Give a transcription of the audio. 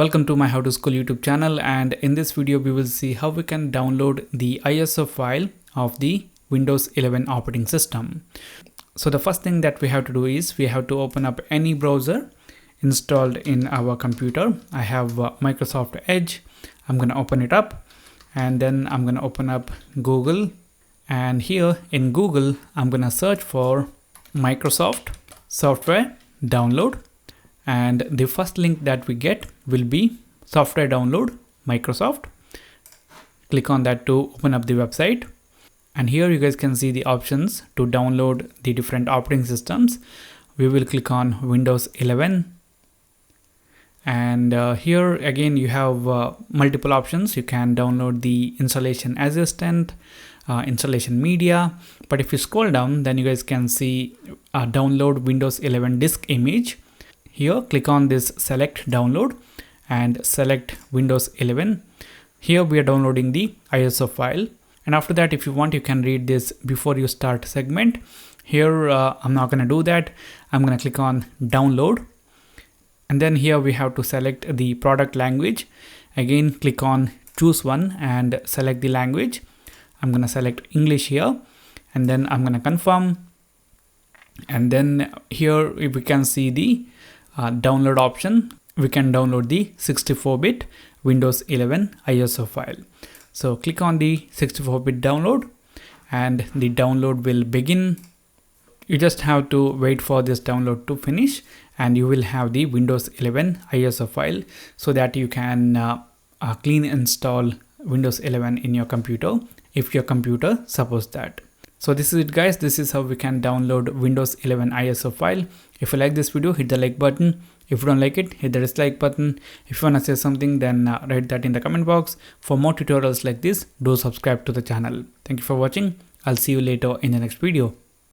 Welcome to my How to School YouTube channel, and in this video we will see how we can download the ISO file of the Windows 11 operating system. So the first thing that we have to do is we have to open up any browser installed in our computer. I have Microsoft Edge. I'm going to open it up, and then I'm going to open up Google, and here in Google I'm going to search for Microsoft software download, and the first link that we get will be software download Microsoft. Click on that to open up the website, and here you guys can see the options to download the different operating systems. We will click on Windows 11, and here again you have multiple options. You can download the installation assistant, installation media, but if you scroll down, then you guys can see download Windows 11 disk image. Here click on this select download and select Windows 11. Here we are downloading the ISO file, and after that, if you want, you can read this before you start segment. Here I'm not going to do that. I'm going to click on download, and then here we have to select the product language. Again, click on choose one and select the language. I'm going to select English here, and then I'm going to confirm, and then here we can see the download option. We can download the 64-bit Windows 11 ISO file. So click on the 64-bit download, and the download will begin. You just have to wait for this download to finish, and you will have the Windows 11 ISO file, so that you can clean install Windows 11 in your computer if your computer supports that. So this is it, guys. This is how we can download Windows 11 ISO file. If you like this video, hit the like button. If you don't like it, hit the dislike button. If you want to say something, then write that in the comment box. For more tutorials like this, do subscribe to the channel. Thank you for watching. I'll see you later in the next video.